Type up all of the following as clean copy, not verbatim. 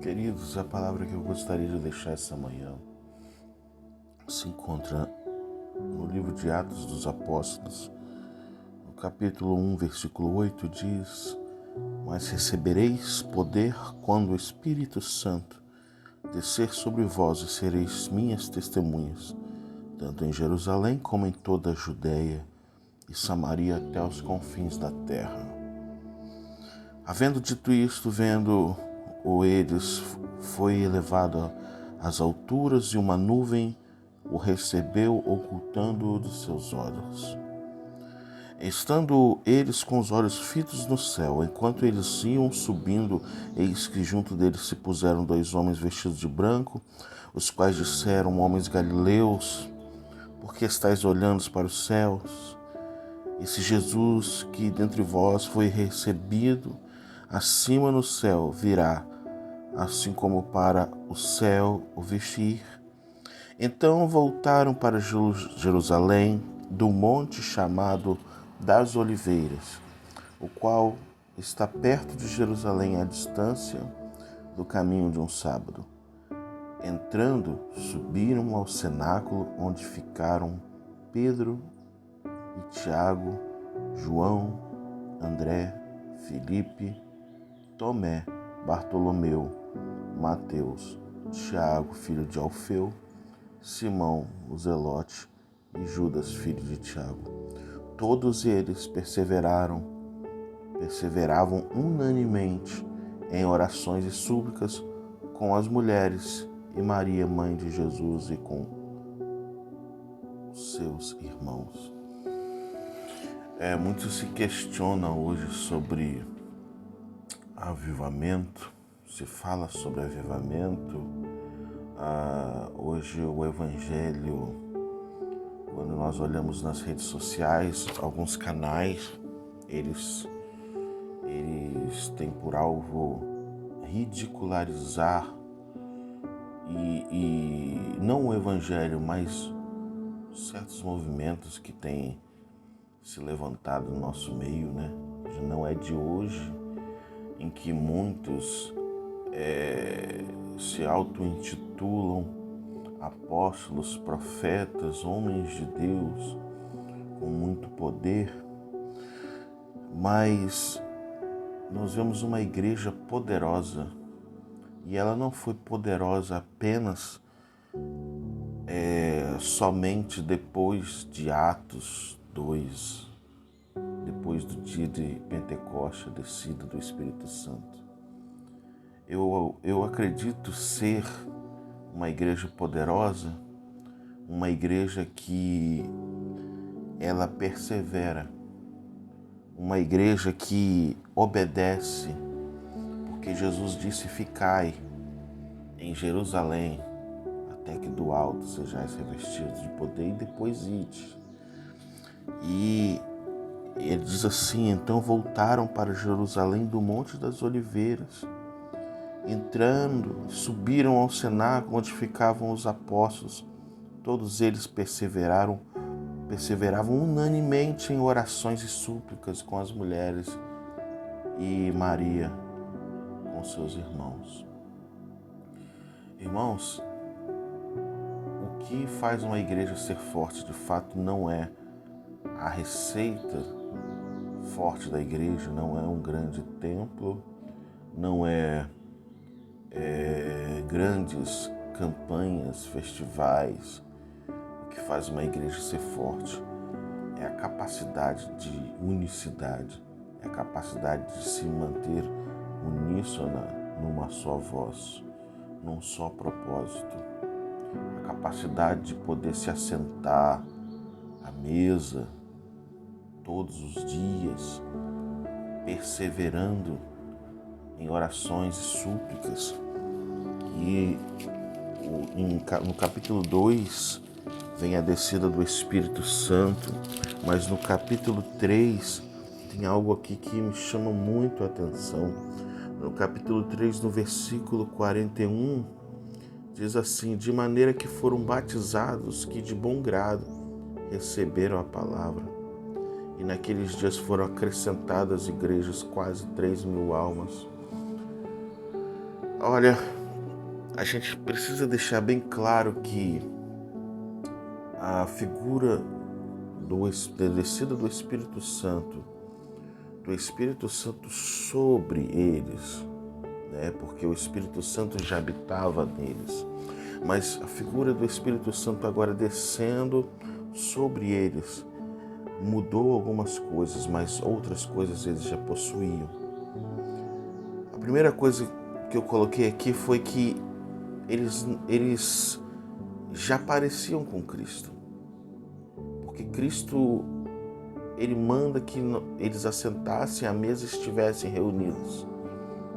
Queridos, a palavra que eu gostaria de deixar essa manhã se encontra no livro de Atos dos Apóstolos, no capítulo 1, versículo 8, diz: Mas recebereis poder quando o Espírito Santo descer sobre vós e sereis minhas testemunhas, tanto em Jerusalém como em toda a Judéia e Samaria até os confins da terra. Havendo dito isto, vendo eles, foi elevado às alturas e uma nuvem o recebeu, ocultando-o dos seus olhos. Estando eles com os olhos fitos no céu, enquanto eles iam subindo, eis que junto deles se puseram dois homens vestidos de branco, os quais disseram: Homens galileus, por que estáis olhando para os céus? Esse Jesus que dentre vós foi recebido acima no céu virá, assim como para o céu o vestir. Então voltaram para Jerusalém, do monte chamado das Oliveiras, o qual está perto de Jerusalém, à distância do caminho de um sábado. Entrando, subiram ao cenáculo, onde ficaram Pedro e Tiago, João, André, Filipe, Tomé, Bartolomeu, Mateus, Tiago, filho de Alfeu, Simão, o Zelote, e Judas, filho de Tiago. Todos eles perseveravam unanimemente em orações e súplicas com as mulheres e Maria, mãe de Jesus, e com os seus irmãos. Muito se questiona hoje sobre avivamento, se fala sobre avivamento. Hoje o Evangelho, quando nós olhamos nas redes sociais, alguns canais, eles têm por alvo ridicularizar e não o Evangelho, mas certos movimentos que têm se levantado no nosso meio, né? Não é de hoje em que muitos se auto-intitulam apóstolos, profetas, homens de Deus com muito poder, mas nós vemos uma igreja poderosa, e ela não foi poderosa apenas somente depois de Atos 2, depois do dia de Pentecoste, a descida do Espírito Santo. Eu acredito ser uma igreja poderosa, uma igreja que ela persevera, uma igreja que obedece, porque Jesus disse: Ficai em Jerusalém, até que do alto sejais revestidos de poder, e depois ide. E ele diz assim: Então voltaram para Jerusalém do Monte das Oliveiras. Entrando, subiram ao cenáculo onde ficavam os apóstolos. Todos eles perseveravam unanimemente em orações e súplicas com as mulheres e Maria com seus irmãos. Irmãos, o que faz uma igreja ser forte de fato não é a receita forte da igreja, não é um grande templo, não é grandes campanhas, festivais. O que faz uma igreja ser forte é a capacidade de unicidade, é a capacidade de se manter uníssona numa só voz, num só propósito, a capacidade de poder se assentar à mesa todos os dias, perseverando em orações e súplicas. E no capítulo 2 vem a descida do Espírito Santo, mas no capítulo 3 tem algo aqui que me chama muito a atenção. No capítulo 3, no versículo 41, diz assim: De maneira que foram batizados que de bom grado receberam a palavra. E naqueles dias foram acrescentadas igrejas quase 3.000 almas. Olha, a gente precisa deixar bem claro que a figura da descida do Espírito Santo sobre eles, né? Porque o Espírito Santo já habitava neles, mas a figura do Espírito Santo agora descendo sobre eles mudou algumas coisas, mas outras coisas eles já possuíam. A primeira coisa que eu coloquei aqui foi que eles já pareciam com Cristo, porque Cristo, ele manda que eles assentassem à mesa e estivessem reunidos.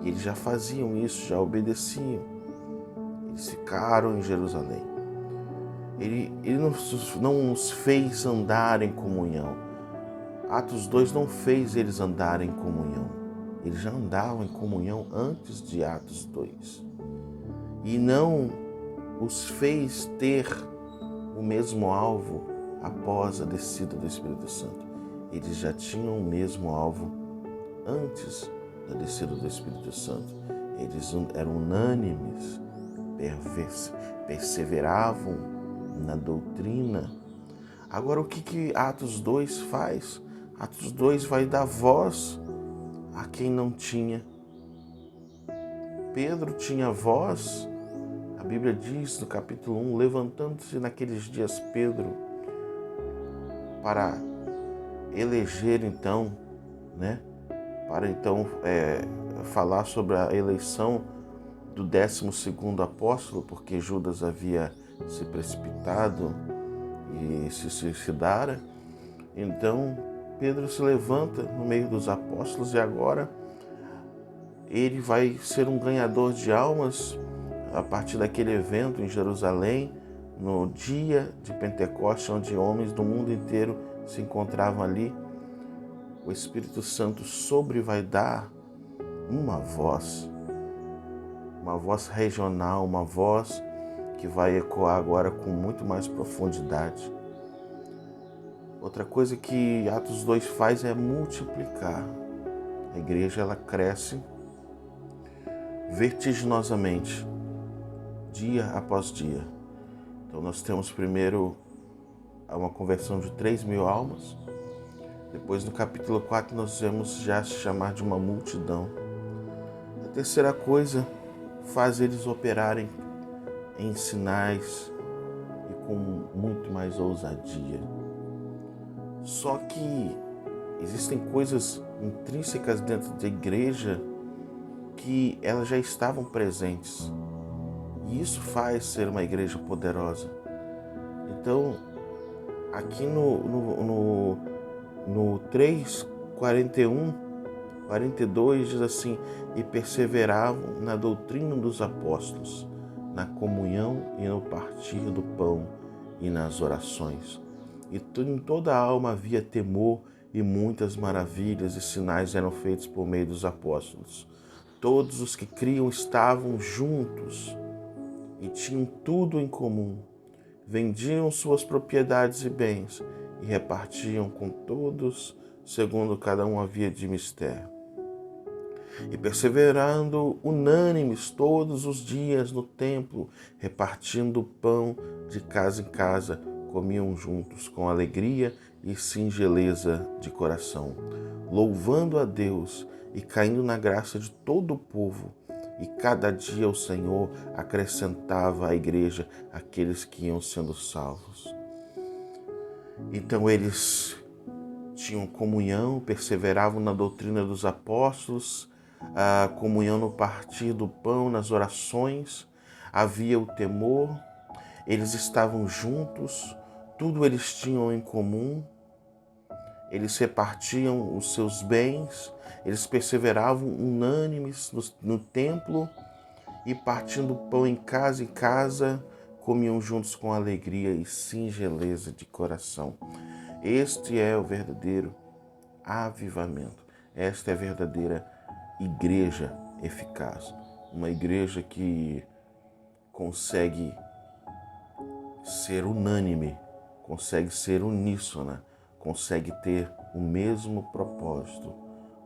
E eles já faziam isso, já obedeciam. Eles ficaram em Jerusalém. Ele não os fez andar em comunhão. Atos 2 não fez eles andarem em comunhão. Eles já andavam em comunhão antes de Atos 2. E não os fez ter o mesmo alvo após a descida do Espírito Santo. Eles já tinham o mesmo alvo antes da descida do Espírito Santo. Eles eram unânimes, perseveravam na doutrina. Agora, o que Atos 2 faz? Atos 2 vai dar voz a quem não tinha. Pedro tinha voz. A Bíblia diz no capítulo 1, levantando-se naqueles dias Pedro para eleger então, né? Para então falar sobre a eleição do 12º apóstolo, porque Judas havia se precipitado e se suicidara. Então Pedro se levanta no meio dos apóstolos e agora ele vai ser um ganhador de almas a partir daquele evento em Jerusalém, no dia de Pentecostes, onde homens do mundo inteiro se encontravam ali. O Espírito Santo vai dar uma voz regional, uma voz que vai ecoar agora com muito mais profundidade. Outra coisa que Atos 2 faz é multiplicar. A igreja, ela cresce vertiginosamente, dia após dia. Então nós temos primeiro uma conversão de 3.000 almas. Depois, no capítulo 4, nós vemos já se chamar de uma multidão. A terceira coisa faz eles operarem em sinais e com muito mais ousadia. Só que existem coisas intrínsecas dentro da igreja que elas já estavam presentes. E isso faz ser uma igreja poderosa. Então, aqui no 3, 41, 42 diz assim: e perseveravam na doutrina dos apóstolos, na comunhão e no partir do pão e nas orações. E em toda a alma havia temor, e muitas maravilhas e sinais eram feitos por meio dos apóstolos. Todos os que criam estavam juntos e tinham tudo em comum. Vendiam suas propriedades e bens e repartiam com todos, segundo cada um havia de mister. E perseverando unânimes todos os dias no templo, repartindo o pão de casa em casa, comiam juntos com alegria e singeleza de coração, louvando a Deus e caindo na graça de todo o povo. E cada dia o Senhor acrescentava à igreja aqueles que iam sendo salvos. Então eles tinham comunhão, perseveravam na doutrina dos apóstolos, a comunhão no partir do pão, nas orações, havia o temor, eles estavam juntos, tudo eles tinham em comum, eles repartiam os seus bens, eles perseveravam unânimes no templo e partindo o pão em casa, comiam juntos com alegria e singeleza de coração. Este é o verdadeiro avivamento. Esta é a verdadeira igreja eficaz. Uma igreja que consegue ser unânime, consegue ser uníssona, consegue ter o mesmo propósito.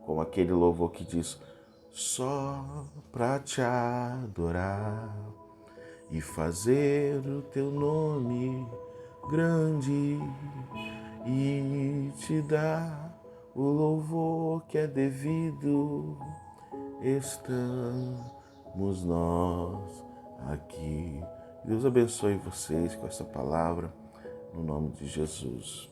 Como aquele louvor que diz: só pra te adorar e fazer o teu nome grande e te dar o louvor que é devido. Estamos nós aqui. Deus abençoe vocês com essa palavra, no nome de Jesus.